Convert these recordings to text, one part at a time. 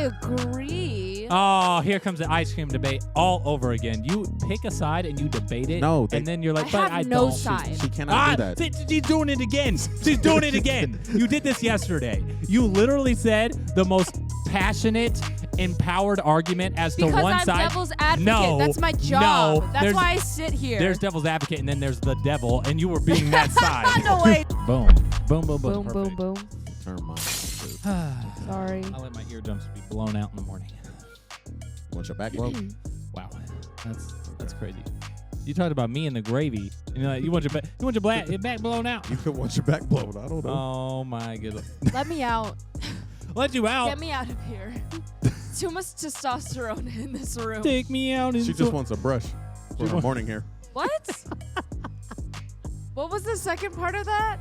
agree. Oh, here comes the ice cream debate all over again. You pick a side and you debate it. No, and then you're like, I but have I no don't. side. She cannot do that. She's doing it again. She's doing it again. You did this yesterday. You literally said the most passionate, empowered argument as Because to one I'm side. devil's advocate. No, That's my job. no, That's why I sit here. There's devil's advocate, and then there's the devil, and you were being that side. No way. Boom. Boom, boom, boom. Boom, boom, Perfect. boom. Turn mine. Sorry. I'll let my eardrums be blown out in the morning. Want your back blow? Wow, that's crazy. You talked about me and the gravy, and you're like, you want your back blown out. You could want your back blown. I don't know. Oh my goodness. Let me out. Let you out. Get me out of here. Too much testosterone in this room. Take me out. She just wants a brush for her morning hair. What? What was the second part of that?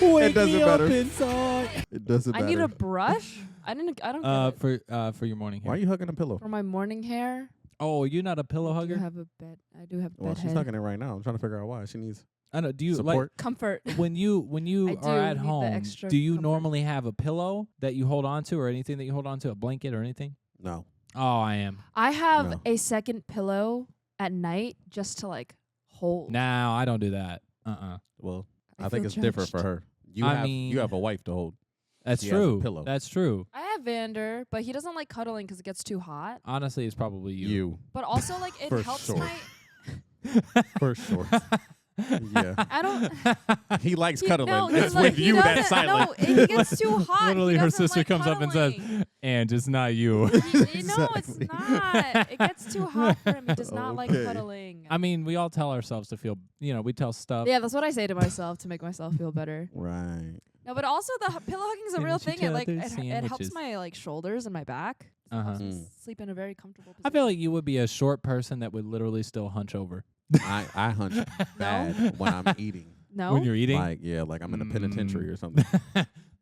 Wake It doesn't me matter. up inside. It doesn't I matter. need a brush? I don't get it. For your morning hair. Why are you hugging a pillow? For my morning hair. Oh, you're not a pillow I do hugger? have a bed. I do have Well, bed she's head. hugging it right now. I'm trying to figure out why. She needs I know. Do you support. Comfort. like when you I do are at need the home? extra Do you comfort. normally have a pillow that you hold on to, or anything that you hold on to, a blanket or anything? No. Oh, I am. I have No. a second pillow at night just to like hold. No, I don't do that. Well, I feel think it's different judged. for her. I mean- You have a wife to hold. That's She has a true. pillow. That's true. I have Vander, but he doesn't like cuddling because it gets too hot. Honestly, it's probably you. But also, like, it For helps sure. my. For sure. Yeah. I don't. He likes He- cuddling. no, he it's like- with he you that doesn't- silent. No, it gets too hot. Literally, He her doesn't sister like comes up and says, cuddling. "And it's not you." No, it's Exactly. not. It gets too hot for him. He does not like Okay. cuddling. I mean, we all tell ourselves to feel. We tell stuff. Yeah, that's what I say to myself to make myself feel better. Right. No, but also the pillow hugging is a real Finish thing. each It like other's it helps sandwiches. my like shoulders and my back. So it helps me Mm. sleep in a very comfortable position. I feel like you would be a short person that would literally still hunch over I hunch bad when I'm eating. no. when you're eating. Like I'm in a penitentiary or something.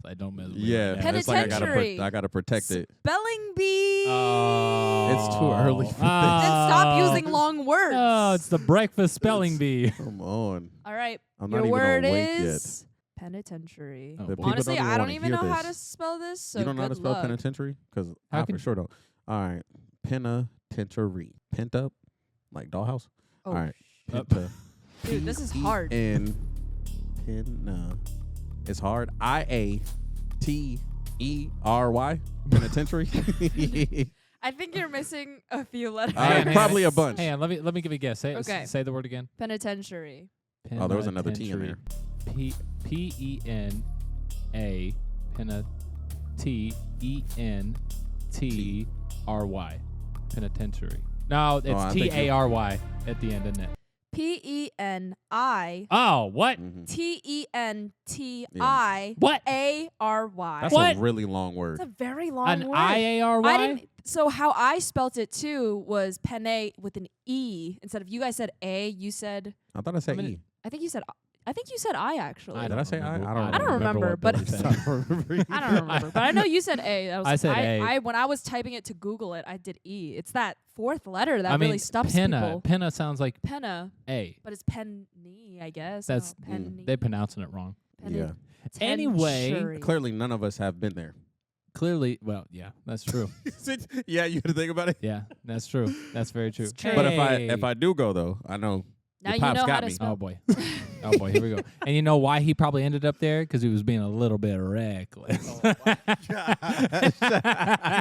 I don't mess with Yeah. that. It's like Penitentiary. I gotta protect it. Spelling bee. Oh, It's too early for this. Then stop using long words. Oh, it's the breakfast spelling bee. Come on. All right. I'm Your not even word awake is penitentiary. Oh, The boy. people Honestly, don't even I don't wanna even know hear how this. to spell this. So You don't know how to good spell luck. penitentiary? Because How I for can- sure don't. All right. Penitentiary. Pent up? Like dollhouse? Oh, All right. Uh, Penta. dude, this is hard. And it's hard. IATERY. Penitentiary. I think you're missing a few letters. Hang on, Probably a bunch. Hang on, let me give you a guess. Say Okay. say the word again. Penitentiary. Oh, there was another T in there. P-E-N-A T-E-N-T-R-Y. Penitentiary. No, it's I think you- T-A-R-Y at the end, isn't it? P-E-N-I Oh, what? Mhm. T-E-N-T-I What? A-R-Y. That's What? a really long word. It's a very long An word. I-A-R-Y? I didn't. So how I spelt it too was penne with an E instead of you guys said A. You said I thought I said mean, E. I think you said I actually. Did I say I? remember. I don't remember, what but Billy it's- said. I don't remember, but I know you said A. I said A. I when I was typing it to Google it, I did E. It's that fourth letter that I mean, really stops penna. people. Penna sounny sounds like Penna, A. but it's penny, I guess. That's No, penny. They're pronouncing it wrong. Yeah. Anyway, Penitentiary. Clearly, none of us have been there. Clearly, well, yeah, that's true. Yeah, you had to think about it. Yeah, that's true. That's very true. It's true. But Hey. if I do go though, I know Now your you pops know got how to me. spell. Oh boy, oh boy, here we go. And you know why he probably ended up there? Because he was being a little bit reckless. He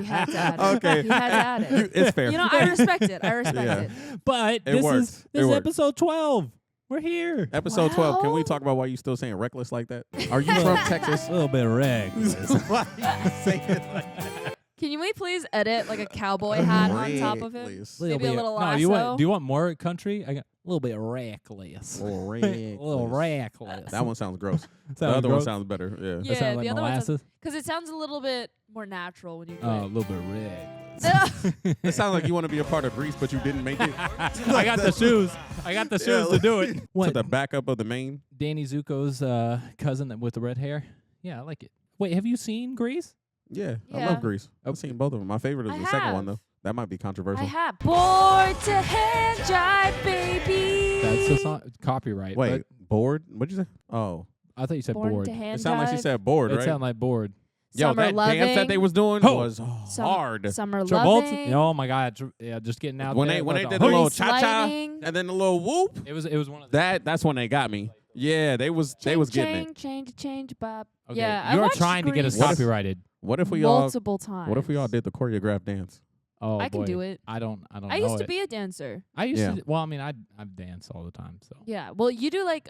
had to add it. Okay. He had to add it. It's fair. You know, I respect it. I respect Yeah. it. But It this works. is It works. episode 12. We're here. Episode 12. Can we Well- talk about why you still saying reckless like that? Are you from Texas? A little bit reckless. Why you say it like Can we please edit like a cowboy hat on top of him? Reckless. Maybe a little No, lasso. do you want more country? I got a little bit reckless. Or A little reckless. reckless. That one sounds gross. The Sounds other gross? one sounds better. Yeah. Yeah, That sound like the other one molasses? because it sounds a little bit more natural when you do Oh, a it. little bit reckless. It sounds like you want to be a part of Greece, but you didn't make it. I got the shoes. I got the shoes to do it. To What? the backup of the main. Danny Zuko's cousin with the red hair? Yeah, I like it. Wait, have you seen Grease? Yeah, I Yeah. love Greece. I've seen both of them. My favorite is I the second one, have. though. That might be I controversial. have bored to hand jive, baby. That's the song. Copyright. Wait, bored? What'd you say? Oh, but I thought you said Born bored. to hand it sounded like she jive. said bored, It right? sounded like bored. Yo, Summer that Loving. dance that they was doing Oh. was hard. Summer Travolta. Loving. Oh my God. Yeah, just getting out When there. they with did the hoodie. little cha cha Sliding. and then the little whoop, It was one of the. that's when they got me. Yeah, they was getting it. Change, Bob. Okay, Yeah, I you're watched trying to get us Grease copyrighted. What if we all multiple times. What if we all did the choreographed dance? Oh, I can boy. do it. I don't I know used to it. be a dancer. I used Yeah. to. Well, I mean, I dance all the time. So. Yeah. Well, you do like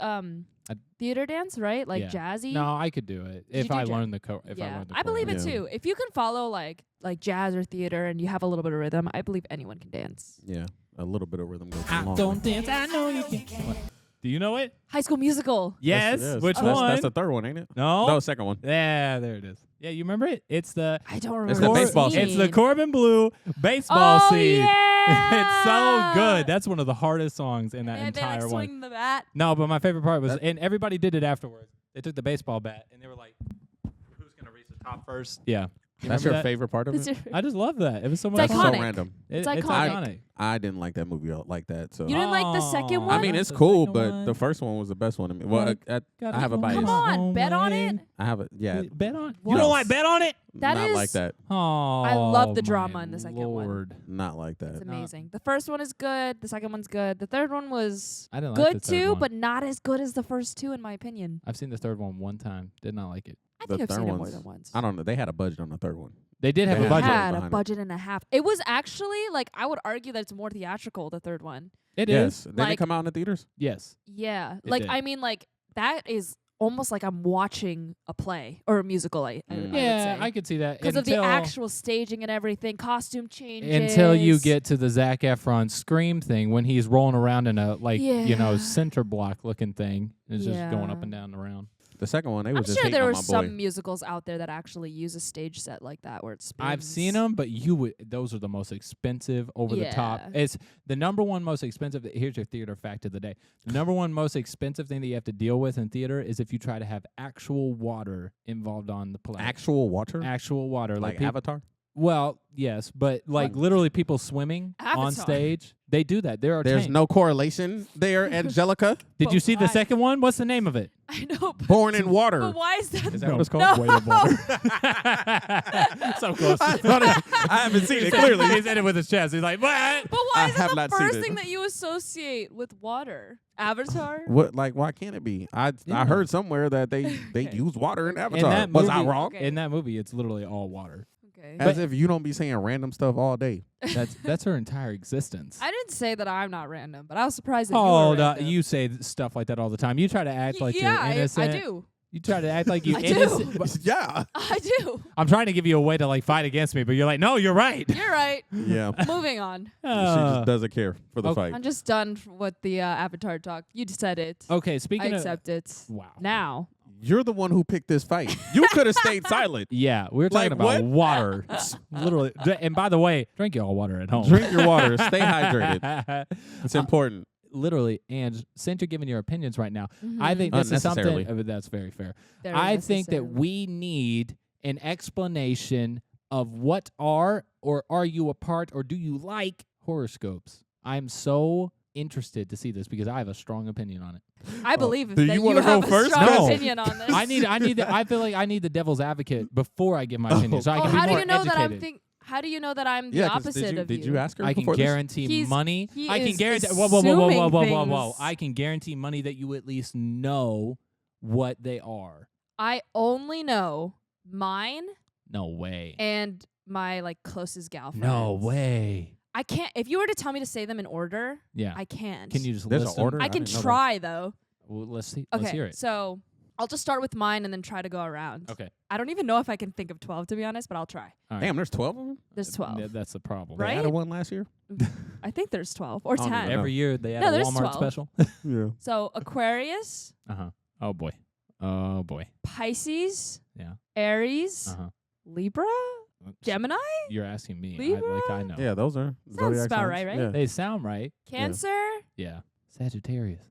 theater dance, right? Like Yeah. jazzy. No, I could do it Did if you I do learned the if I yeah, learned the I believe it Yeah. too. If you can follow like jazz or theater and you have a little bit of rhythm, I believe anyone can dance. Yeah, a little bit of rhythm goes I along. don't dance. I know you can. What? Do you know it? High School Musical. Yes. Yes, it is. Which that's, one? That's the third one, ain't it? No. No, second one. Yeah, there it is. Yeah, you remember it? It's the I don't remember. It's the the baseball scene. It's the Corbin Blue baseball Oh scene. yeah. It's so good. That's one of the hardest songs in that And they entire like one. swing the bat. No, but my favorite part was, That- and everybody did it afterwards. They took the baseball bat and they were like, "Who's gonna reach the top first?" Yeah, You That's remember your that? favorite part of It's it? your- I just love that. It was so much It's That's fun. so iconic. random. It's It's iconic. iconic. I didn't like that movie like that. So You didn't like the second Aw. one? I mean, it's The cool, second but one. the first one was the best one to me. Well, Like, I have a bias. Come on, bet on it. I have a Bet on. What? You don't like bet on it? That not is- like that. Oh, I love the my drama in the second one. Lord. Not like It's that. No. amazing. The first one is good. The second one's good. The third one was I didn't good like the third too, one. but not as good as the first two, in my opinion. I've seen the third one time. Did not like it. I The think I've third seen it more one's- than once. I don't know. They had a budget on the third one. They did have They a budget. Had a behind it. budget and a half. It was actually like I would argue that it's more theatrical. The third one. It Yes. is. Did Like- it come out in the theaters? Yes. Yeah, It like did. I mean, like that is almost like I'm watching a play or a musical. I would Yeah, say. I could see that. Because of the Until- actual staging and everything, costume changes. Until you get to the Zac Efron Scream thing when he's rolling around in a Yeah. center block looking thing. It's just going up Yeah. and down around. The second one, they I'm was just sure hating there on were my some boy. musicals out there that actually use a stage set like that where it spins. I've seen them, but those are the most expensive, over the top. Yeah. It's the number one most expensive. Here's your theater fact of the day. The number one most expensive thing that you have to deal with in theater is if you try to have actual water involved on the play. Actual water? Actual water, like peop- Avatar? Well, yes, but like literally people swimming on Avatar. stage. They do that. There are There's tanks. no correlation there, Angelica. Did But you see the why? second one? What's the name of it? I know. Born in water. But why is that? Is that what it's called? No. Weight of water. So close. I haven't seen it clearly. He said it with his chest. He's like, what? But why I is have it the not seen first it. thing that you associate with water? Avatar? What? Like, why can't it be? I heard somewhere that they Okay. use water in Avatar. that Was I movie- wrong? Okay. In that movie, it's literally all water. Okay. As if you don't be saying random stuff all day. That's her entire existence. I didn't say that I'm not random, but I was surprised that Oh, you were random. you say stuff like that all the time. You try to act like yeah, you're innocent. I do. You try to act like you're I do. innocent. but- Yeah. I do. I'm trying to give you a way to like fight against me, but you're like, no, you're right. You're right. Yeah. Moving on. She just doesn't care for the okay. fight. I'm just done with the Avatar talk. You said it. Okay, I speaking of accept it. wow. Now. You're the one who picked this fight. You could have stayed silent. Yeah, we were talking Like about what? water. Literally. And by the way, drink your water at home. Drink your water. Stay hydrated. It's important. Literally, and since you're giving your opinions right now, I think this is something Unnecessarily. that's very fair. Very I think that necessarily. we need an explanation of what are or are you a part or do you like horoscopes? I'm so interested to see this because I have a strong opinion on it. I believe do that you you wanna have go a first? strong No. opinion on this. I feel like I need the devil's advocate before I give my opinion, so I Oh, can be how do more you know educated. that how do you know that I'm the Yeah, 'cause opposite of did you ask her I can before this? guarantee He's- money. he I can is guarantee. assuming Whoa! things. I can guarantee money that you at least know what they are. I only know mine No way. and my like closest gal friends. No way. I can't. If you were to tell me to say them in order, Yeah. I can't. Can you just There's list an order? them? I can didn't know that. try though. Well, let's see. Okay, Let's hear it. so I'll just start with mine and then try to go around. Okay. I don't even know if I can think of 12 to be honest, but I'll try. All right. Damn, there's 12 of them? There's 12. Yeah, that's the problem. Right? They added one last year? I think there's 12 or I don't 10. even know. Every year they add No, a there's Walmart 12. special. Yeah. So Aquarius, Oh boy. Oh boy. Pisces, Yeah. Aries, Uh huh. Libra, Gemini, You're asking me. Libra? I know. Yeah, those are Sounds zodiac about signs. right, right? Yeah. They sound right. Cancer, Yeah. Sagittarius.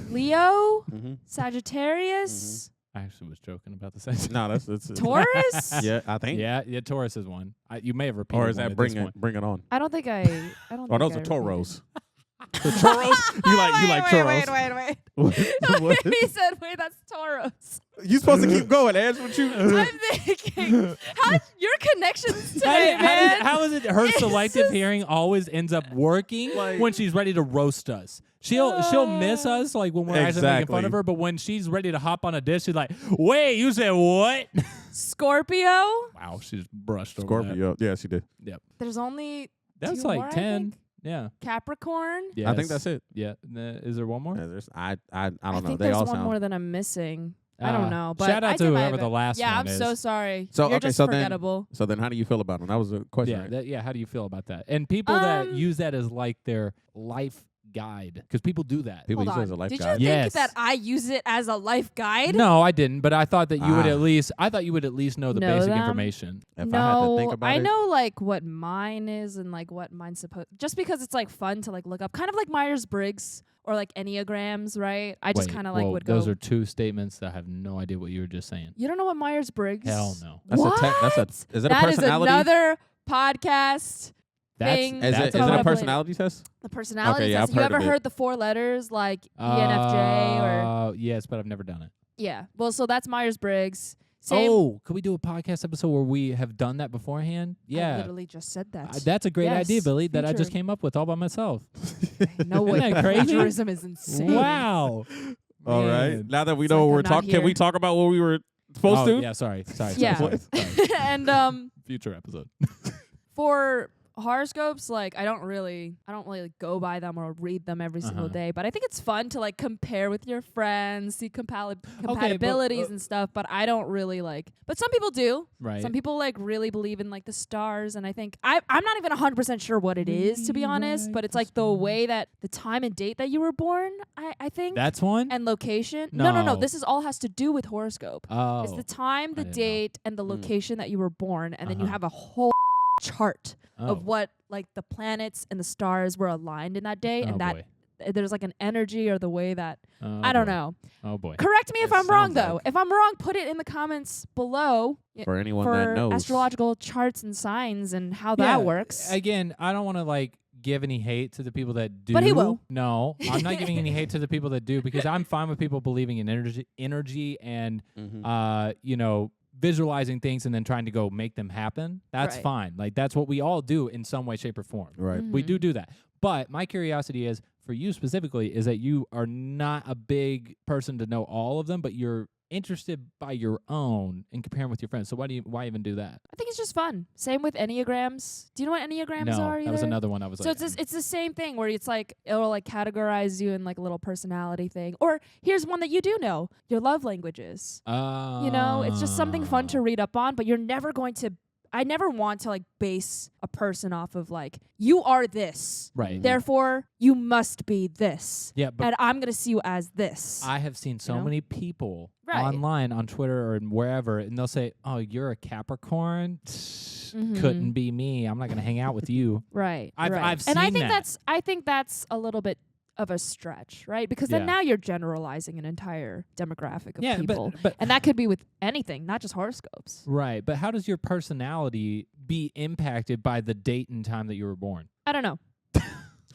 Leo, Mm-hmm. Sagittarius, I actually was joking about the Sagittarius. No, that's Taurus. Yeah, I think. Yeah, Taurus is one. You may have repeated Or is one that at bring this point. Bring It On? I don't think I don't Or think those I are Tauros. The churros? You like churros? Wait. What? He said, wait, that's Tauros. You supposed to keep going, Ash. What you? I'm thinking, your connections today, man. How is it her It's selective just- hearing always ends up working Like- when she's ready to roast us? She'll miss us like when we're actually making fun Exactly. of her, but when she's ready to hop on a dish, she's like, "Wait, you said what?" Scorpio. Wow, she's brushed over Scorpio. Yeah, she did. that. Yep, There's only that's two like more, I 10. think. Yeah, Capricorn. yes. I think that's it. Yeah, is there one more? Yeah, there's, I don't I know. think They there's all one sound. more that I'm missing. I don't know, but shout out I to did my whoever the best. last Yeah, one I'm is. so sorry. So, You're okay, just so then- forgettable. So then, how do you feel about them? That was a question. Yeah, right? how do you feel about that? And people that Um, use that as like their life guide, because people do that. People Hold use it as a on. life Did guide. you Yes. think that I use it as a life guide? No, I didn't, but I thought that you would Ah. at least. I thought you would at least know the Know basic them? information. If no, I had to think about I it, know like what mine is and like what mine's supposed. Just because it's like fun to like look up, kind of like Myers Briggs or like Enneagrams, right? I just Wait, kind of like whoa, would go. Those are two statements that I have no idea what you were just saying. You don't know what Myers Briggs? Hell no. That's what? Is it a That is personality? another podcast. That's Thing. Is that's it, is it a Probably. personality test? The personality yeah, test. I've You heard ever of it. heard the 4 letters like ENFJ or yes, but I've never done it. yeah? Well, so that's Myers Briggs. Same. Oh, could we do a podcast episode where we have done that beforehand? I Yeah. literally just said that. That's a great Yes, idea, Billy, that I just featured. came up with all by myself. No way. Isn't that crazy? Plagiarism is insane. Wow. All right. Man. Now that we It's know like what I'm we're not talking, can we here. talk about what we were supposed Oh, to? yeah, sorry. Yeah. Sorry. And Future episode. for horoscopes, like I don't really go by them or read them every single Uh-huh. day, but I think it's fun to like compare with your friends, see compatibilities and stuff, but I don't really like, but some people do. Right. Some people like really believe in like the stars, and I think I'm not even 100% sure what it is, to be honest, but it's like the way that the time and date that you were born, I think, That's one? and location. No. No. This is all has to do with horoscope. Oh. It's the time, the didn't know. date, and the location that you were born, and then you Uh-huh. have a whole chart Oh. of what like the planets and the stars were aligned in that day, Oh, and that boy. there's like an energy or the way that Oh, I don't boy. know. Oh, boy. Correct me if It I'm wrong sounds though. like- If I'm wrong, put it in the comments below For anyone for that knows. astrological charts and signs and how Yeah, that works. Again, I don't want to like give any hate to the people that do. But he will. No, I'm not giving any hate to the people that do because I'm fine with people believing in energy and Mhm. visualizing things and then trying to go make them happen. That's Right. fine. Like that's what we all do in some way, shape, or form. Right. Mhm. We do that. But my curiosity is for you specifically is that you are not a big person to know all of them, but you're interested by your own and comparing with your friends. So why even do that? I think it's just fun. Same with enneagrams. Do you know what enneagrams No, are? that was either? another one I was So like, it's the same thing where it's like it'll like categorize you in like a little personality thing. Or here's one that you do know: your love languages. You know, it's just something fun to read up on, but you're never going to. I never want to like base a person off of like you are this, right. therefore you must be this, Yeah, but and I'm gonna see you as this. I have seen so know? many people Right. online on Twitter or wherever, and they'll say, "Oh, you're a Capricorn. Mhm. Couldn't be me. I'm not going to hang out with you." Right. I've and I seen think that. I think that's a little bit of a stretch, right? Because then Yeah. now you're generalizing an entire demographic of Yeah, people. but And that could be with anything, not just horoscopes. right. But how does your personality be impacted by the date and time that you were born? I don't know.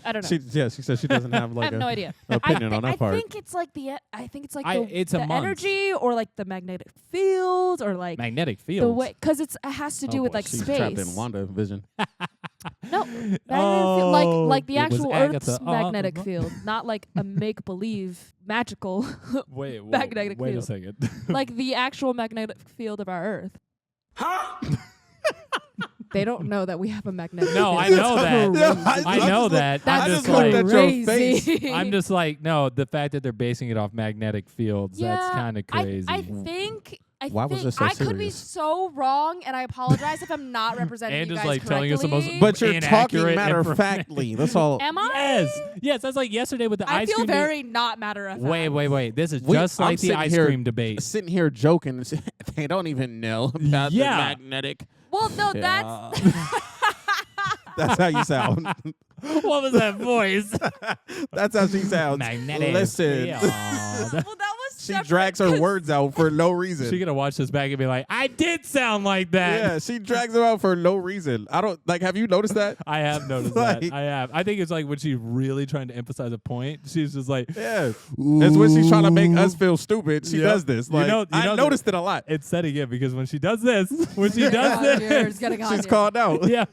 I don't know. She said she doesn't have I like have no idea. opinion on that part. I think it's like It's a the month. energy or like the magnetic field or like Magnetic the fields. way, because it has to do Oh with boy, like She's space. trapped in Wanda vision. No, magnetic field, like the Oh, it was actual Agatha. Earth's magnetic field, not like a make believe magical, Wait, magnetic wait field. a second. like the actual magnetic field of our Earth. They don't know that we have a magnetic No, field. I know that. Yeah, I know that. That's I'm just looked like at your face. crazy. I'm just like, no, the fact that they're basing it off magnetic fields, that's Yeah, kind of crazy. I think. Why was it so I could be serious? so wrong, and I apologize if I'm not representing And you just, guys like, telling us the most- correctly. But you're talking Inaccurate matter of information. factly. That's all. Am I? Yes, that's like yesterday with the I ice feel cream. very not matter of fact. Wait. This is We- just I'm like the sitting ice here cream debate. Sitting here joking, and they don't even know about Yeah. the magnetic. Well, no, Yeah. that's That's how you sound. What was that voice? That's how she sounds. Magnetic Listen. field. well, that was She drags her words out for no reason. She gonna watch this back and be like, I did sound like that. Yeah, she drags them out for no reason. I don't like. Have you noticed that? I have noticed Like- that. I have. I think it's like when she's really trying to emphasize a point, she's just like, Yeah, it's when she's trying to make us feel stupid. She Yep. does this. Like, I noticed it a lot. it's setting it because when she does this, when she Oh, does yours this, getting on She's you. called out. yeah,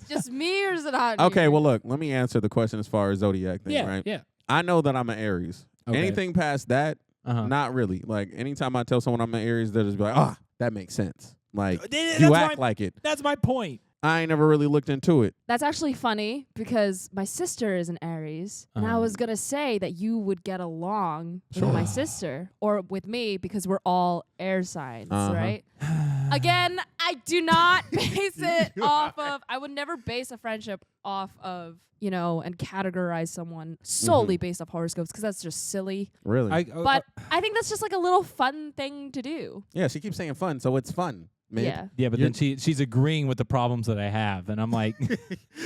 Just me or is it on Okay, you? well, look. Let me answer the question as far as zodiac thing. yeah, Right. yeah. I know that I'm an Aries. Okay. Anything past that, Uh-huh. not really. Like anytime I tell someone I'm an Aries, they'll just be like, "Ah, that makes sense." Like That's you my- act like it. That's my point. I ain't never really looked into it. That's actually funny because my sister is an Aries, and I Uh-huh. was gonna say that you would get along Sure. with my sister or with me because we're all air signs, Uh-huh. right? Again, I do not base it off of. I would never base a friendship off of and categorize someone solely based off horoscopes because that's just silly. Really? But I think that's just like a little fun thing to do. Yeah, she keeps saying fun, so it's fun. Mid. Yeah. yeah, but You're- then she's agreeing with the problems that I have, and I'm like,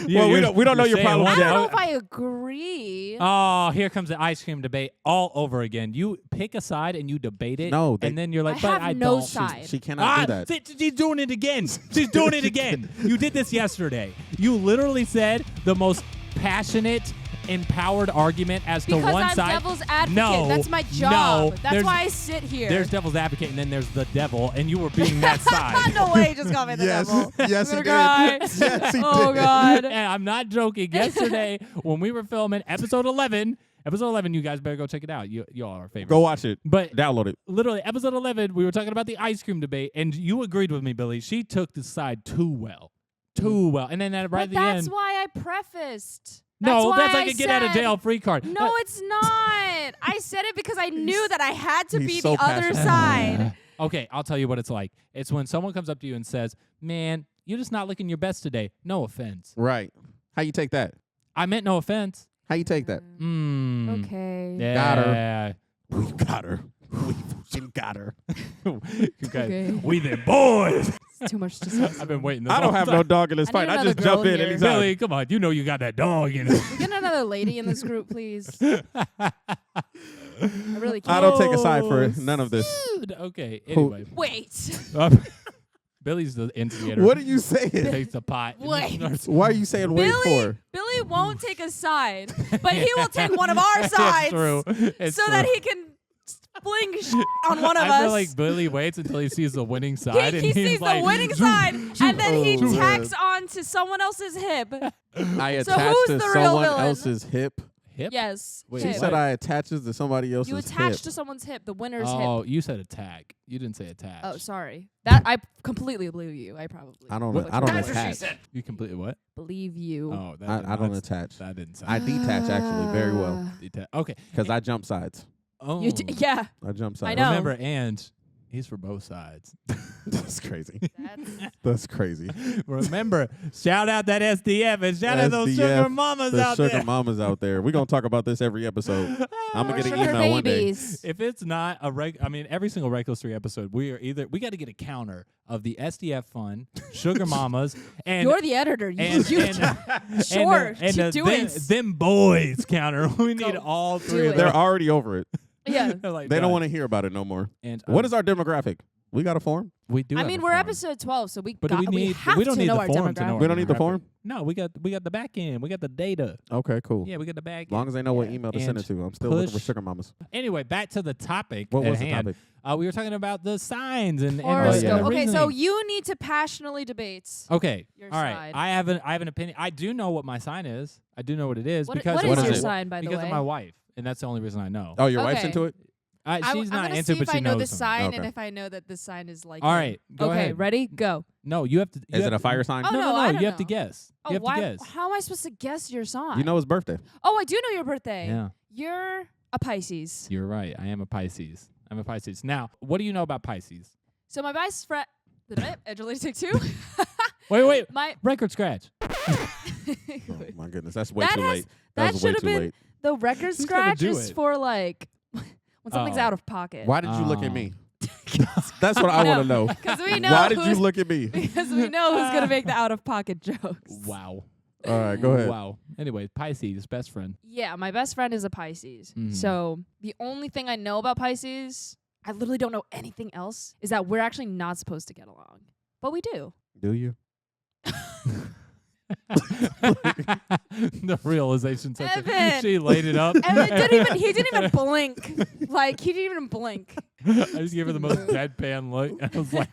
Well, we don't know your problems I Yeah. don't know if I agree. Oh, here comes the ice cream debate all over again. You pick a side and you debate it. No, and then you're like, I but have I no don't. side. She cannot do that. She's doing it again. She's doing it again. You did this yesterday. You literally said the most passionate, empowered argument as to Because one I'm side. devil's advocate. No, That's my job. no, That's there's- why I sit here. There's devil's advocate, and then there's the devil, and you were being that side. No way, he just called me the Yes, devil. yes, he Little did. guy. Yes, he Oh did. God. And I'm not joking. Yesterday, when we were filming episode 11, you guys better go check it out. You all are favorites. Go watch it. But Download it. literally, episode 11, we were talking about the ice cream debate, and you agreed with me, Billy. She took the side too well. Too well. And then right But at the that's end. why I prefaced. No, why that's like I a get out of said- jail free card. No, it's not. I said it because I knew that I had to He's be so the other passionate. side. Okay, I'll tell you what it's like. It's when someone comes up to you and says, man, you're just not looking your best today. No offense. Right. How you take that? I meant no offense. How you take that? Okay. Yeah. Got her. We got her. We fucking got her. Okay. Okay. We the boys. It's too much to say. I've been waiting this I don't whole have time. no dog in this I fight. need I another just jump girl in here. anytime. Billy, come on. You know you got that dog in it. Get another lady in this group, please. I really can't. I don't take a side for none of this. Okay, anyway. Wait. Billy's the instigator. What are you saying? Takes the pot. Wait. Why are you saying wait for? Billy won't take a side, but he will take one of our It's sides true. It's so true. that he can fling on one of I feel us. like Billy waits until he sees the winning side. he and he's sees like, the winning side, and then he Oh, tacks man. on to someone else's hip. I So attach who's to the real someone villain? else's hip. Hip? Yes. Wait, She hip. said I attaches to somebody else's You attach hip. to someone's hip, the winner's Oh, hip. you said attack. You didn't say attach. Oh, sorry. That I completely believe you. I probably. I don't. What? I don't That's what she attach. You completely what? believe you. Oh, that I don't that's- attach. That didn't sound I detach actually very well Okay. because I jump sides. Oh. You yeah. I jump sides. I know. Remember, and he's for both sides. That's crazy. That's That's crazy. Remember, shout out that SDF and shout out those sugar SDF, mamas The out sugar there. mamas out there. We're gonna talk about this every episode. I'm Or gonna get an sugar email one day. babies. If it's not a every single Reckless 3 episode, we got to get a counter of the SDF fun, sugar mamas, and You're the editor. You, and, you and, sure. and keep doing it. them boys counter. We need Go all do three of it. them. They're already over it. Yeah. They're like, They don't "Done." want to hear about it no more. And What is our demographic? We got a form. we do? I have mean, a we're form. episode 12, so we But do got, we need? have We don't to need know the our form to know. demographic. our We don't need the demographic. form? No, we got the back end. We got the data. Okay, cool. Yeah, we got the back As long end. as they know what Yeah. email to send And it to. I'm still looking for push- sugar mamas. Anyway, back to the topic What at was the hand. topic? We were talking about the signs and Horoscope. yeah. the Okay, so reasoning. you need to passionately debate. Okay. Your All right. side. I have an opinion. I do know what my sign is. I do know what it is What because what of is What your is it? sign, by the because way? of my wife, and that's the only reason I know. Oh, your wife's Okay. into it? She's I'm not gonna into, see but if she I know knows this them. sign Okay. and if I know that this sign is like. All him. right. Go Okay, ahead. ready? Go. No, you have to. Is it a fire sign? Oh, No, no, no, I no. don't You have to know. guess. Oh, You have why? to guess. How am I supposed to guess your sign? You know his birthday. Oh, I do know your birthday. Yeah, You're a Pisces. you're right. I am a Pisces. I'm a Pisces. Now, what do you know about Pisces? So my best friend. Angelina, take two. Wait. My Record scratch. Oh, my goodness. That's way That too has- late. that was way should have too been late. the record She's gonna scratch do is it. for like when something's Oh. out of pocket. Why did you look at Oh. me? That's what I want to know. Because we know Why did you who's- look at me? because we know who's gonna make the out of pocket jokes. Wow. All right, go ahead. Wow. Anyway, Pisces, best friend. Yeah, my best friend is a Pisces. Mhm. So the only thing I know about Pisces, I literally don't know anything else, is that we're actually not supposed to get along. But we do. Do you? The realization session. Evan. She laid it up. And he didn't even blink. Like, he didn't even blink. I just gave her the most deadpan look. I was like,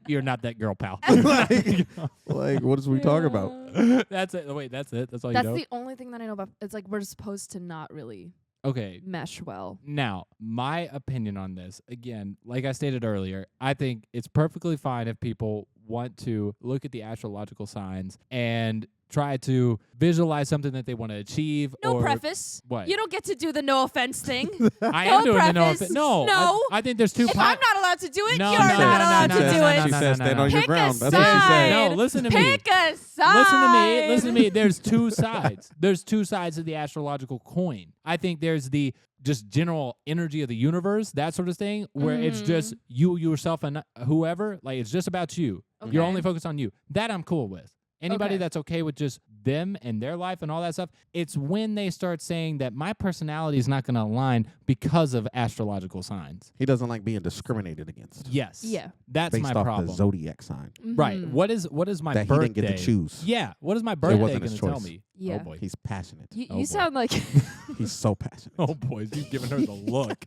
you're not that girl, pal. Like, what is we talking about? That's it. Wait, that's it? That's all That's you know? the only thing that I know about. It's like we're supposed to not really Okay. mesh well. Now, my opinion on this, again, like I stated earlier, I think it's perfectly fine if people want to look at the astrological signs and try to visualize something that they want to achieve. No or preface. What? You don't get to do the no offense thing. I no am doing the no preface. offense. No. No. I think there's two If I'm not allowed to do it, No, you're no, not no, allowed no, to no, do no, it. no, She no, said no, stand no. on your Pick ground. a That's what she side. said. No, listen to me. Pick a side. Listen to me. Listen to me. There's two sides. There's two sides of the astrological coin. I think there's the just general energy of the universe, that sort of thing, where it's just you, yourself, and whoever. Like, it's just about you. You're Okay. only focused on you. That I'm cool with. Anybody Okay. that's okay with just them and their life and all that stuff, it's when they start saying that my personality is not going to align because of astrological signs. He doesn't like being discriminated against Yes. Yeah. That's based my off problem. the zodiac sign Right. Mhm. What is my that birthday? he didn't get to choose. Yeah. What is my birthday wasn't going his to tell choice. me? Yeah. Oh boy. He's passionate. You Oh, boy. sound like He's so passionate. Oh boy, he's giving her the look.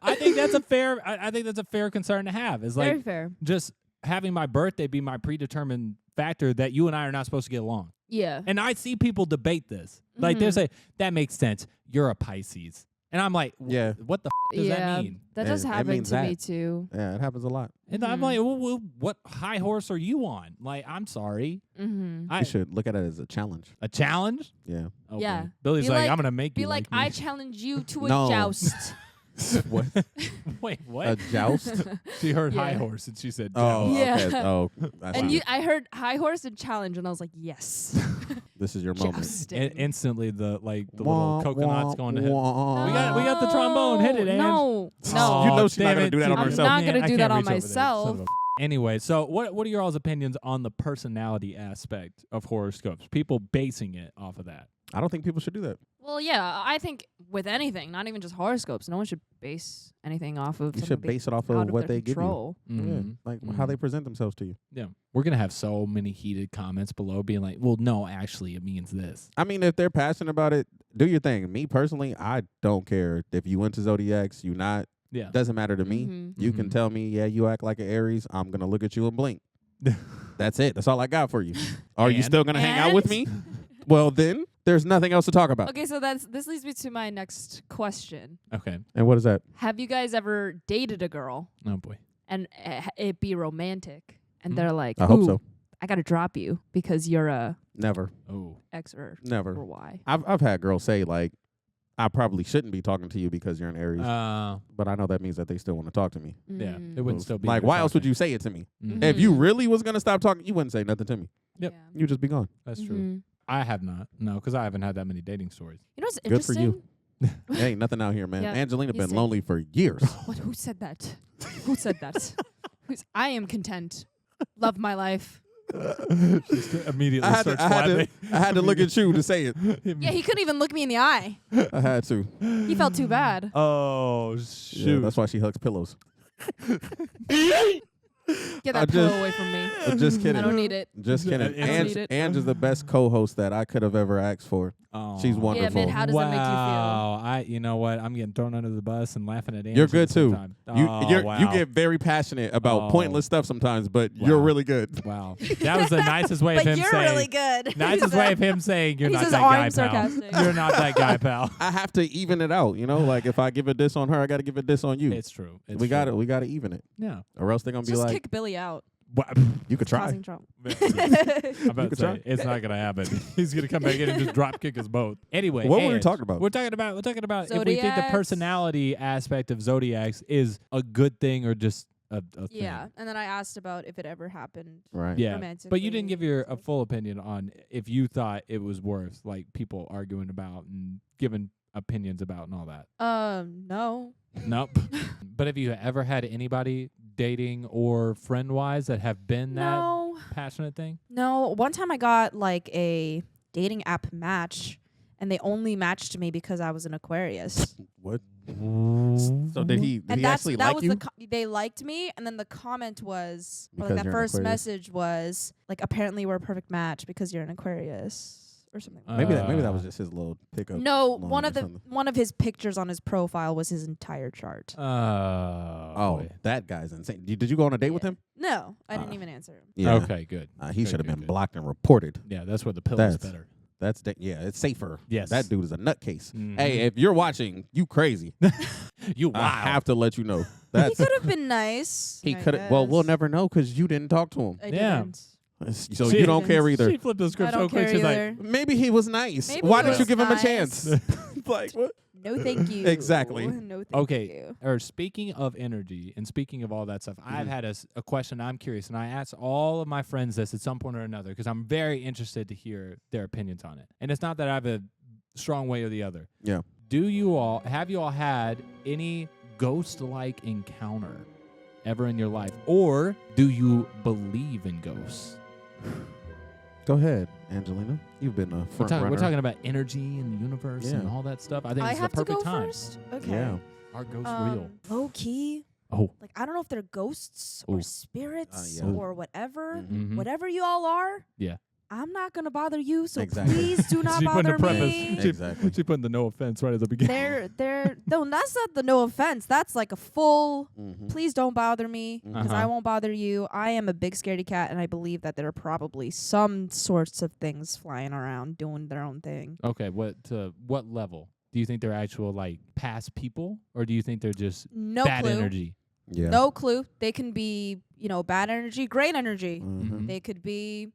I think that's a fair. I think that's a fair concern to have. Is very like fair. just having my birthday be my predetermined factor that you and I are not supposed to get along. Yeah. And I see people debate this. Like they Mhm. say that makes sense. You're a Pisces, and I'm like, Yeah. what the does yeah. that mean? That does It happen means to me that. too. Yeah, it happens a lot. And I'm Mhm. like, well, what high horse are you on? Like, I'm sorry. Mm-hmm. You should look at it as a challenge. A challenge? Yeah. Oh, Yeah. boy. Billy's Be like, like- I'm gonna make Be you like, me. I challenge you to a No. joust. What? Wait, what? A joust? She heard high Yeah. horse and she said, Oh, Yeah. okay. Oh, I see. And I heard high horse and challenge, and I was like, yes. This is your moment. Jousting. instantly the little Wah, coconuts wah, going to hit. wah. We got the trombone. Hit it, Ange. No. Oh, You know she's not damn gonna it. do that on I'm herself. not gonna I do can't that on reach over there, son myself. of a Anyway, so what are your all's opinions on the personality aspect of horoscopes? People basing it off of that. I don't think people should do that. Well, yeah, I think with anything, not even just horoscopes, no one should base anything off of You should something base it off out of what their they control. give you. Yeah, like how they present themselves to you. Yeah. We're going to have so many heated comments below being like, well, no, actually, it means this. I mean, if they're passionate about it, do your thing. Me personally, I don't care if you into zodiacs, you not. Yeah. Doesn't matter to me. Mhm. You can Mhm. tell me, yeah, you act like an Aries. I'm gonna look at you and blink. That's it. That's all I got for you. Are you And? still gonna hang out with me? Well, then there's nothing else to talk about. Okay, so this leads me to my next question. Okay. And what is that? Have you guys ever dated a girl Oh, boy. and it be romantic, and Mhm. they're like, I hope "Ooh, so. I gotta drop you because you're a Never, Oh. X or never. Y." I've had girls say like, I probably shouldn't be talking to you because you're an Aries, Uh, but I know that means that they still want to talk to me. yeah. Mm. It wouldn't still be Like, there why else would talking. you say it to me? Mhm. If you Mhm. really was gonna stop talking, you wouldn't say nothing to me. Yep. Yeah. You just be gone. That's true. Mhm. I have not. No, because I haven't had that many dating stories. You know what's Good for interesting? you. There ain't nothing out here, man. Yeah, Angelina you been said- lonely for years. What? Who said that? Who said that? I am content. Love my life. Just immediately I had, starts to, I, had laughing. to, I had to look at you to say it. Yeah, he couldn't even look me in the eye. I had to. He felt too bad. Oh, Yeah, shoot. that's why she hugs pillows. Get I that pillow just- away from me. Just kidding. I don't need it. Just Yeah, kidding. I don't need it. Ange is the best co-host that I could have ever asked for. Oh. She's Yeah, wonderful. man, how does that make you feel? Wow. You know what? I'm getting thrown under the bus and laughing at Ange You're at the good same too. time. You Oh, wow. you get very passionate about Oh. pointless stuff sometimes, but you're Wow. really good. Wow. That was the nicest way of But him you're saying. really good. Nicest way of him saying you're He not says, that "Oh, guy, I'm pal. sarcastic." You're not that guy, pal. I have to even it out, you know. Like if I give a diss on her, I got to give a diss on you. It's true. It's we got true. to we got to even it, Yeah. or else they're gonna be Just like, kick Billy out. you could try. Causing trouble. I'm You about to could say try. it's not gonna happen. He's gonna come back in and just drop kick us both. Anyway, What were we Ange, talking about? We're talking about if we think the Zodiacs. personality aspect of zodiacs is a good thing or just a thing. Yeah, and then I asked about if it ever happened. Right. Yeah. Romantically. But you didn't give your a full opinion on if you thought it was worth like people arguing about and giving opinions about and all that. No. Nope. But have you ever had anybody dating or friend wise that have been that No. passionate thing? No. One time I got like a dating app match, and they only matched me because I was an Aquarius. What? So did he actually that like was you? they liked me, and then the comment was, or Because like that you're an first Aquarius? message was like, apparently we're a perfect match because you're an Aquarius or something. Maybe that was just his little pickup. No, line one or of the something. one of his pictures on his profile was his entire chart. Oh, boy. that guy's insane. Did you go on a date with him? No, I didn't Ah. even answer him. Yeah. Okay, good. He Good, should have good, been good. blocked and reported. Yeah, that's where the pill is That's- better. Yeah, it's safer. Yes. That dude is a nutcase. Mhm. Hey, if you're watching, you crazy. You I wild. have to let you know. He That's could have been nice. he I could have. Well, we'll guess. never know because you didn't talk to him. I Yeah. didn't. So She you don't care didn't. either. She flipped the script I don't so quick. care She's like, either. Maybe he was nice. Maybe Why he didn't you was give him a nice. chance? Like what? No, thank you. Exactly. No, thank okay, you. or speaking of energy and speaking of all that stuff, I've Mhm. had a question I'm curious, and I asked all of my friends this at some point or another because I'm very interested to hear their opinions on it. And it's not that I have a strong way or the other. Yeah. Have you all had any ghost-like encounter ever in your life, or do you believe in ghosts? Go ahead, Angelina. You've been a front runner. We're talking about energy in the universe and Yeah. all that stuff. I think I it's have the to go perfect time. first. Okay. Yeah. Are ghosts real? Low key. Oh. Like, I don't know if they're ghosts Ooh. or spirits yeah. or whatever. Mhm. Mhm. Whatever you all are. Yeah. I'm not gonna bother you, so Exactly. please do not She put in bother the preface. me. Exactly. She put the no offense right at the beginning. No, that's not the no offense. That's like a full. Mhm. Please don't bother me because I Uh-huh. won't bother you. I am a big scaredy cat, and I believe that there are probably some sorts of things flying around doing their own thing. Okay, what level? Do you think they're actual like past people, or do you think they're just No bad clue. energy? Yeah. No clue. They can be, bad energy, great energy. Mhm. They could be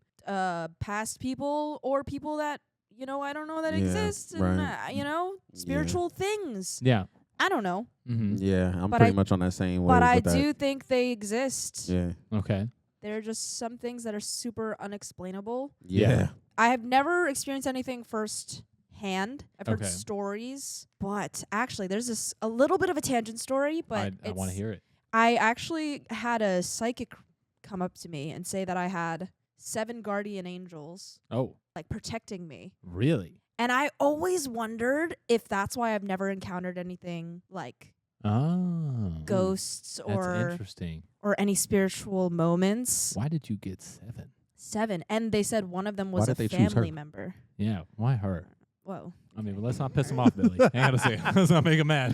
past people or people that, I don't know that Yeah, exist. And, right. spiritual things. Yeah. I don't know. Mm-hmm. Yeah, I'm But pretty I- much on that same way. But I with that. do think they exist. Yeah. Okay. There are just some things that are super unexplainable. Yeah. I have never experienced anything firsthand. I've heard Okay. stories. But actually, there's a little bit of a tangent story. But I want to hear it. I actually had a psychic come up to me and say that I had 7 guardian angels Oh, like protecting me. really? And I always wondered if that's why I've never encountered anything like Oh, ghosts that's or interesting. any spiritual moments. Why did you get 7? 7. And they said one of them Why was a did they choose family her? member. Yeah, why her? Whoa. I mean, let's not piss them off, Billy. Hang on a second. Let's not make them mad.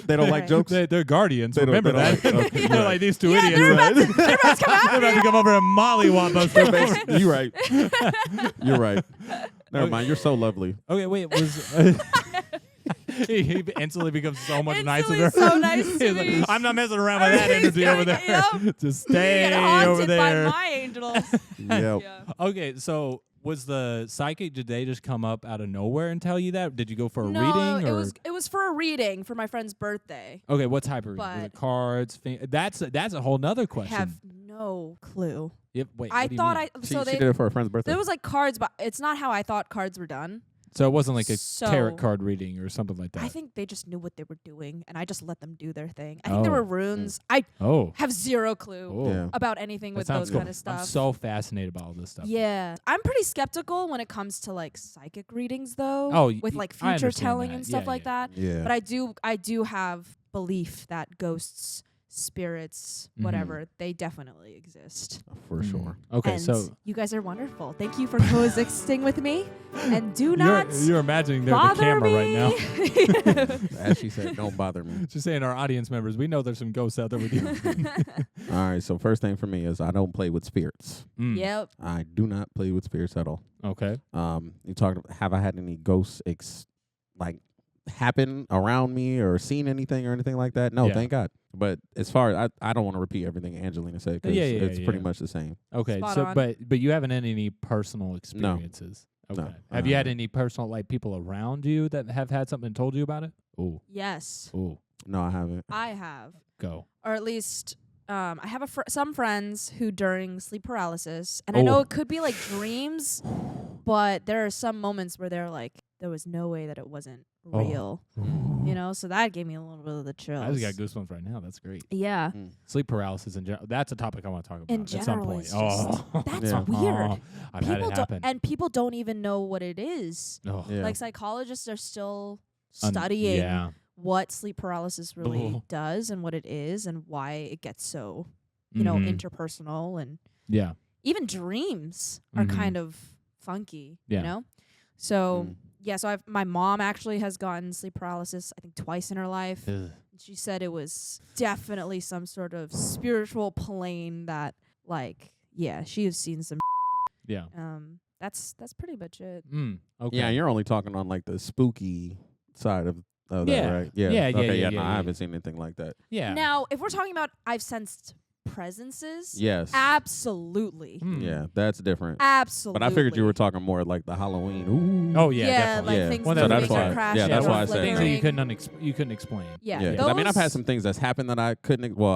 They don't like Okay. jokes. They're guardians. They don't- Remember they that. don't like- okay, They're right. like these two Yeah, idiots. they're about to come after They're about to come over and mollywop us. You're right. You're right. Never mind. You're so lovely. Okay, wait. He instantly becomes so much nicer. Instantly so nice to He's like, me. I'm not messing around with that energy over there. Yep. Just You stay get haunted over there. by my angels. Yep. Yeah. Okay, so was the psychic? Did they just come up out of nowhere and tell you that? Did you go for a No, reading? it Or? was for a reading for my friend's birthday. Okay, what type of reading? Was it But- cards? That's a whole nother I question. have no clue. Yep, wait, I what do you thought mean? She, so she they did it for her friend's birthday. there was like cards, but it's not how I thought cards were done. So it wasn't like a tarot So- card reading or something like that. I think they just knew what they were doing, and I just let them do their thing. I think there Oh. were runes. I Oh, have zero clue oh. Yeah. about anything That with sounds those cool. kind of stuff. I'm so fascinated by all this stuff. Yeah, I'm pretty skeptical when it comes to like psychic readings, though. Oh, with y- like I future understand telling that. and stuff Yeah, like yeah. that. Yeah. But I do have belief that ghosts, spirits, Mhm. whatever, they definitely exist. For Mm. sure. Okay, and so you guys are wonderful. Thank you for coexisting with me, and do not you're imagining they're the bother camera right now. me. As she said, don't bother me. Just saying, our audience members, we know there's some ghosts out there with you. All right. So first thing for me is I don't play with spirits. Mm. Yep. I do not play with spirits at all. Okay. You talked. Have I had any ghosts happen around me or seen anything or anything like that? No, Yeah. thank God. But as far as I don't want to repeat everything Angelina said because Yeah, it's pretty yeah. much the same. Okay. Spot So, on. but you haven't had any personal experiences. Okay. No, Have you had haven't. any personal like people around you that have had something and told you about it? Ooh. Yes, Ooh. No, I haven't. I have, Go. or at least. I have some friends who during sleep paralysis, and I know Oh. it could be like dreams, but there are some moments where they're like, there was no way that it wasn't real. You know, so that gave me a little bit of the chills. I just got goosebumps right now. That's great. Yeah. Sleep paralysis in general. That's a topic I want to talk about In at some general, point. it's just, that's weird. I've had it happen. And people don't even know what it is. Yeah. Like psychologists are still studying what sleep paralysis really does and what it is and why it gets so, you know, interpersonal, and even dreams are kind of funky, you know? So so my mom actually has gotten sleep paralysis, I think twice in her life. She said it was definitely some sort of spiritual plane that, like, she has seen some. That's pretty much it. Okay. Yeah, you're only talking on like the spooky side of that, right? No, I haven't seen anything like that. Yeah. Now, if we're talking about I've sensed presences, yes, absolutely. Yeah, that's different. Absolutely. But I figured you were talking more like the Halloween. Ooh. Oh yeah, definitely. Like things Well, moving that's or why. crashing. Yeah, that's or why I said things flickering. that you couldn't explain. Yeah. 'Cause I mean, I've had some things that's happened that I couldn't. Well,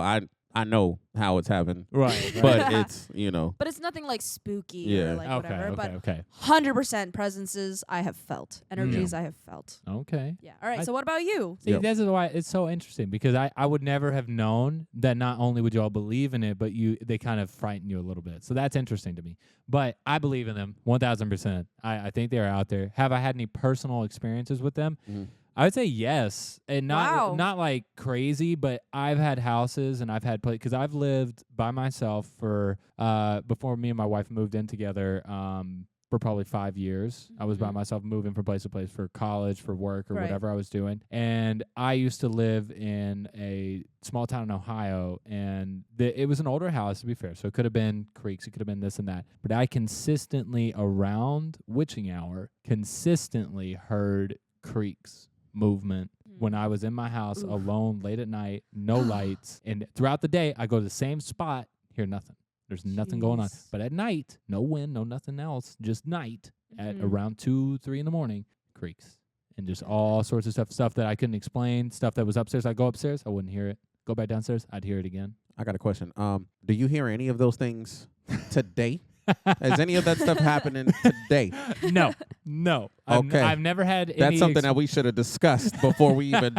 I know how it's happened. Right. But it's, you know. But it's nothing like spooky Yeah. or like whatever. Okay. 100% presences I have felt. Energies I have felt. Okay. Yeah. All right. So what about you? See, this is why it's so interesting, because I would never have known that not only would you all believe in it, but they kind of frighten you a little bit. So that's interesting to me. But I believe in them 1,000%. I think they're out there. Have I had any personal experiences with them? I would say yes, and not like crazy, but I've had houses and I've had because I've lived by myself for before me and my wife moved in together for probably 5 years. I was by myself, moving from place to place for college, for work, or whatever I was doing. And I used to live in a small town in Ohio, and it was an older house, to be fair. So it could have been creeks, it could have been this and that. But I consistently, around witching hour, consistently heard creaks, movement when I was in my house alone late at night, no lights, and throughout the day I go to the same spot, hear nothing. There's nothing going on. But at night, no wind, no nothing else, just night at around 2, 3 in the morning, creaks, and just all sorts of stuff that I couldn't explain, stuff that was upstairs. I'd go upstairs, I wouldn't hear it. Go back downstairs, I'd hear it again. I got a question. Do you hear any of those things today? Is any of that stuff happening today? No. Okay. I've never had any. That's something that we should have discussed before we even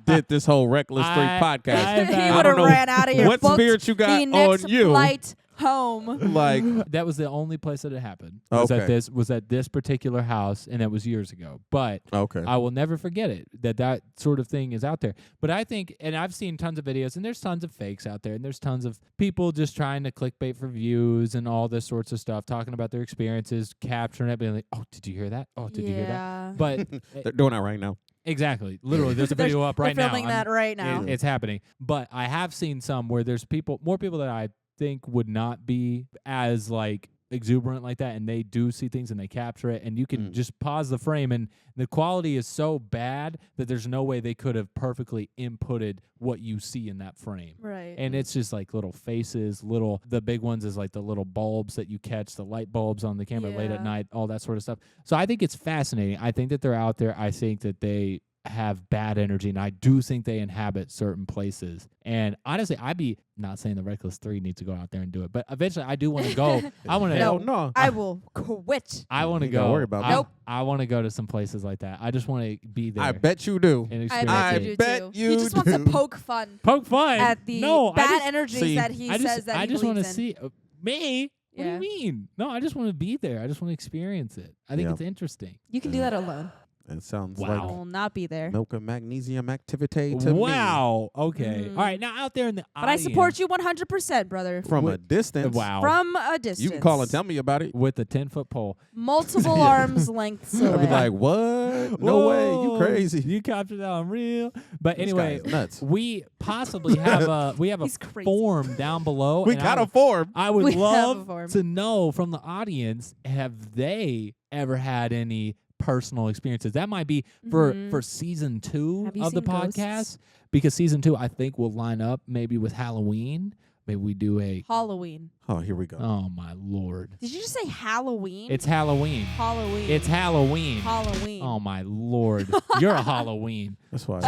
did this whole Reckless 3 podcast. He would have ran out of your what spirit you got the next on you. flight home. Like, that was the only place that it happened. Okay. Was at this particular house, and that was years ago. But I will never forget it. That sort of thing is out there. But I think, and I've seen tons of videos, and there's tons of fakes out there, and there's tons of people just trying to clickbait for views and all this sorts of stuff, talking about their experiences, capturing it, being like, "Oh, did you hear that? Oh, did you hear that?" But they're doing that right now. Exactly. Literally, there's a video up right now. They're filming that right now. It's happening. But I have seen some where there's more people that I think would not be as like exuberant like that, and they do see things and they capture it, and you can just pause the frame, and the quality is so bad that there's no way they could have perfectly inputted what you see in that frame. Right. And it's just like little faces, the big ones is like the little bulbs that you catch, the light bulbs on the camera late at night, all that sort of stuff. So I think it's fascinating. I think that they're out there. I think that they have bad energy, and I do think they inhabit certain places. And honestly, I'd be not saying the Reckless 3 needs to go out there and do it, but eventually I do want to go. I want to. No. I will quit. I want to go. Don't worry about Nope. I want to go to some places like that. I just want to be there. I bet you do. And experience I it. bet you you He just wants to do. poke fun Poke fun at the bad energies that he says that I he just want to believes in. see me. What do Yeah. you mean? No, I just want to be there. I just want to experience it. I think Yeah. it's interesting. You can do that alone. It sounds Wow. I like will not be there. milk and magnesium activity to me. Wow. Okay. Mhm. All right. Now out there in the But I support you 100%, brother. From a distance. Wow. From a distance. You can call and tell me about it. With a 10-foot pole. Multiple arms lengths away. I'd be like, what? No way. You Whoa, crazy. You captured that on real. But This anyway, guy is nuts. we possibly have a He's crazy. form down below. We and got a form. I would We have a love form. to know from the audience, have they ever had any personal experiences? That might be for season 2 Have you of the seen podcast, ghosts? because season 2 I think will line up maybe with Halloween. Maybe we do a Halloween. Oh, here we go. oh my lord, Did you just say Halloween? it's Halloween. Halloween. It's Halloween. Halloween. Oh my lord, you're a Halloween. That's why.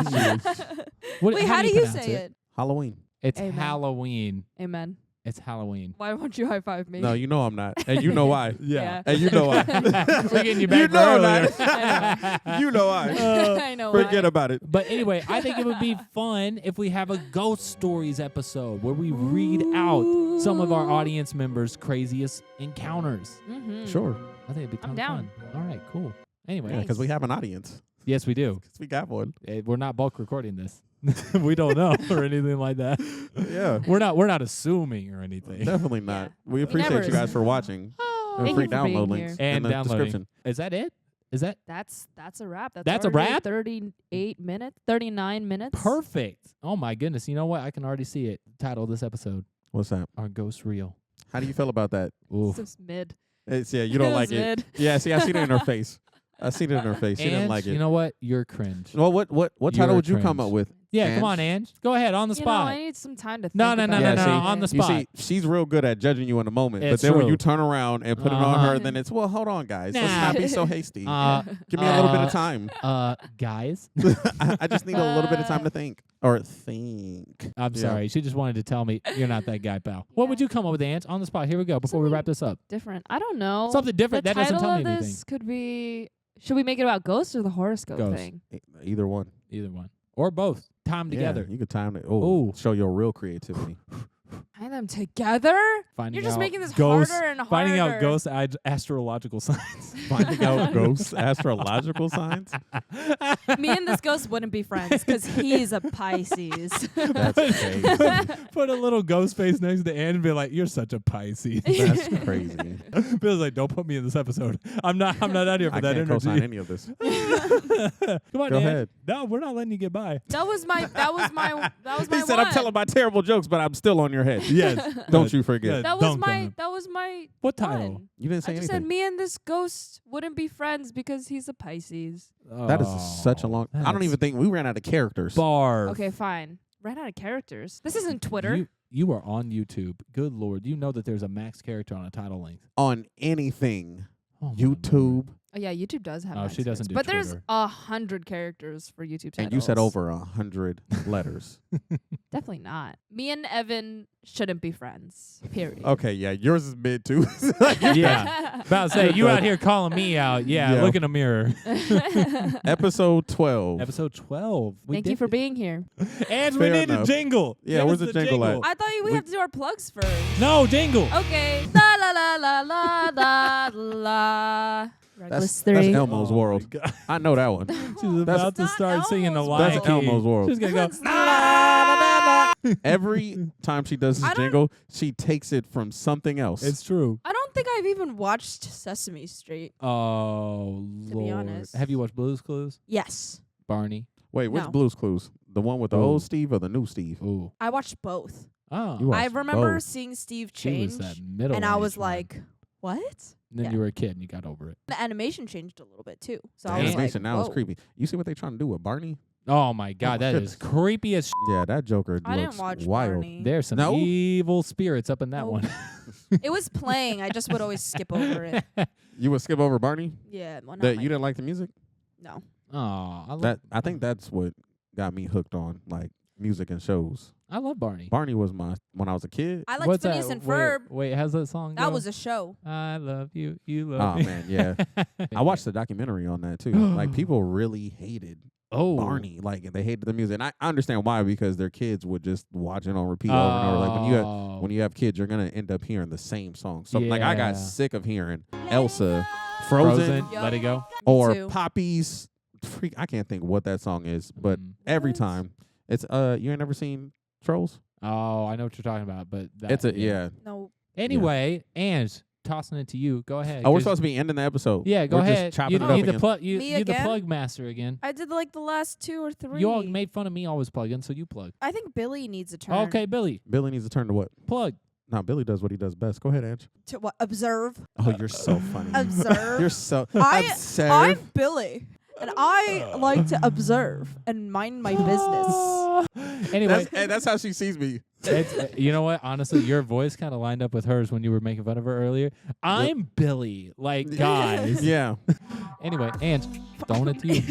What, Wait, how do you pronounce say it? Halloween. It's Amen. Halloween. Amen. It's Halloween. Why won't you high five me? No, you know I'm not. And you know why. Yeah. And you know why. We're getting you back You know earlier. that. You know why. I know. Forget why. about it. But anyway, I think it would be fun if we have a ghost stories episode where we read out some of our audience members' craziest encounters. Mm-hmm. Sure. I think it'd be I'm ton of down. fun. All right, cool. Anyway, Yeah, because we have an audience. yes, we do. 'Cause we got one. We're not bulk recording this. We don't know or anything like that. Yeah. We're not assuming or anything. Definitely not. Yeah. We We appreciate never you guys for assume. watching. Oh, And thank free you for download being links here. And in the downloading. description. Is that it? Is that That's a wrap. That's a already wrap? 38 minutes, 39 minutes. perfect? Oh my goodness. You know what? I can already see it. Title of this episode, What's that? Are Ghosts Real? How do you feel about that? Oof. It's just mid. It's, yeah, you don't like it. Mid. Yeah, see, I seen it in her face. I seen it in her face. She didn't Ange, like it. you know what? You're cringe. Well, what You're title would you come cringe. up with? Yeah, Ange? come on, Ange. Go ahead, on the You know, spot. I need some time to think No, about no, it. no, see, on the You spot. see, she's real good at judging you in the moment. It's but then when true. you turn around and put it on Uh-huh. her, then it's, well, hold on, guys. Let's Nah. not be so hasty. Give me a little bit of time. Guys. I just need a little bit of time to think. Or think. I'm Yeah. sorry. She just wanted to tell me you're not that guy, pal. What would you come up with, Ange? On the spot. Here we go. Before we wrap this up. Different. I don't know. Something different. The That doesn't title tell me of anything. this could be. Should we make it about ghosts or the horoscope Ghosts. thing? Either one. Either one. Or both. Time together. Yeah, you could time it. Ooh. Show your real creativity. Tie them together? Finding You're just out making this ghosts, harder and harder. Finding out ghost astrological signs. Finding out ghosts, astrological signs. Me and this ghost wouldn't be friends because he's a Pisces. That's crazy. Put a little ghost face next to Anne and be like, "You're such a Pisces." That's crazy. Bill's like, "Don't put me in this episode. I'm not out here for I that can't co-sign energy." any of this. Come on, Go Ange. ahead. No, we're not letting you get by. That was my He said, one. I'm telling my terrible jokes, but I'm still on your head. Yes. Don't you forget. Good. That was Dunk on my him. What title? one. You didn't say I just anything. said me and this ghost wouldn't be friends because he's a Pisces. That is such a long. I don't that's even think we ran out of characters. Barf. Okay, fine. Ran out of characters. This isn't Twitter. You are on YouTube. Good Lord. You know that there's a max character on a title length. On anything. Oh, my YouTube. Oh yeah, YouTube does have. Oh, max she doesn't characters. do But there's Twitter. 100 characters for YouTube titles. And you said over 100 letters. Definitely not. Me and Evan shouldn't be friends. Period. Okay, yeah, yours is mid too. Yeah. About to say, you out here calling me out. Yeah, Yeah. look in the mirror. Episode 12. Episode 12. Thank you for being here. And we Fair need a enough. jingle. Yeah, Give where's us the jingle at? I thought we have to do our plugs first. No, jingle. Okay. La la la la la la la. Reckless That's 3. Elmo's World. God. I know that one. She's about to not start singing the Elmo's Lion That's King. Elmo's World. She's going to go. That's not- Every time she does I this don't- jingle, she takes it from something else. It's true. I don't think I've even watched Sesame Street. Oh, To be Lord. honest. Have you watched Blue's Clues? Yes. Barney? Wait, which No. Blue's Clues? The one with the Ooh. old Steve or the new Steve? Ooh. I watched both. Oh. You I watched remember both. seeing Steve She change. was that middle And I was aged one. like, what? Then yeah. you were a kid and you got over it. The animation changed a little bit too. So The I was animation like, now is whoa. creepy. You see what they trying to do with Barney? Oh, my God. my That goodness. is creepy as Yeah, that Joker I looks didn't watch wild. Barney. There's some No? evil spirits up in that Nope. one. It was playing. I just would always skip over it. You would skip over Barney? Yeah. Well, not That my- you didn't like the music? No. Oh, I think that's what got me hooked on like music and shows. I love Barney. Barney was when I was a kid. I liked What's Phineas that? and Ferb. Wait, how's that song That go? was a show. I love you, you love Oh me. man, yeah. I watched the documentary on that too. Like people really hated Barney. Like they hated the music. And I understand why, because their kids would just watch it on repeat over and over. Like when you have kids, you're gonna end up hearing the same song. So like I Yeah. got sick of hearing Elsa, Frozen, Yup. Let It Go. or too. Poppy's I can't think what that song is, but every What? time it's you ain't never seen Trolls? Oh, I know what you're talking about, but that, It's a yeah. No. Anyway, Ange, tossing it to you. Go ahead. Oh, we're 'cause- supposed to be ending the episode. Yeah, go We're ahead. Just chopping you it up you the again. plug. You Me the again? plug master again. I did like the last 2 or 3. You all made fun of me always plugging, so you plug. I think Billy needs a turn. Okay, Billy, Billy needs to turn to what? plug. No, Billy does what he does best. Go ahead, Ange. To what? Observe. Oh, you're so funny. Observe. You're so I'm observe. Billy, and I like to observe and mind my business. Anyway, That's how she sees me. it's, you know what? Honestly, your voice kind of lined up with hers when you were making fun of her earlier. I'm Billy, like guys. Yeah. Anyway, Ange, throwing it to you.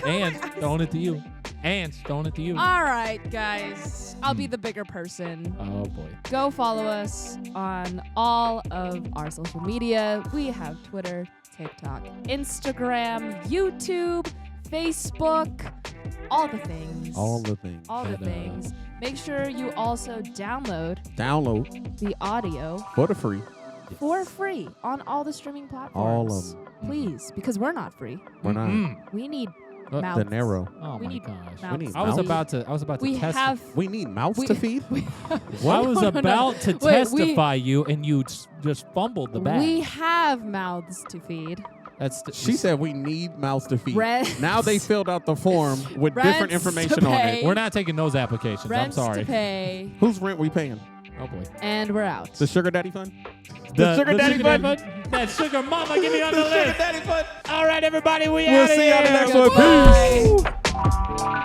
And throwing it to you. And throwing it to you. All right, guys. I'll be the bigger person. Oh, boy. Go follow us on all of our social media. We have Twitter, TikTok, Instagram, YouTube, Facebook, all the things. All the things. All the things. Make sure you also download the audio for the free. For free on all the streaming platforms. All of them. Please, because we're not free. We're not. We need The mouths. narrow. Oh We my need gosh. mouths. We need I was mouths. about to We test. have. We need mouths we- to feed? I was No, about to Wait, testify you, and you just fumbled the bag. We have mouths to feed. She said we need mouths to feed. Rents. Now they filled out the form with different Rents to information on pay. it. We're not taking those applications. Rents I'm sorry. to pay. Whose rent we paying? Oh boy. And we're out. The sugar daddy fund? The sugar daddy fund? That sugar mama, give me on the The sugar list. daddy fund? All right, everybody, we We'll outta see you on the here. next one. Goodbye. Peace.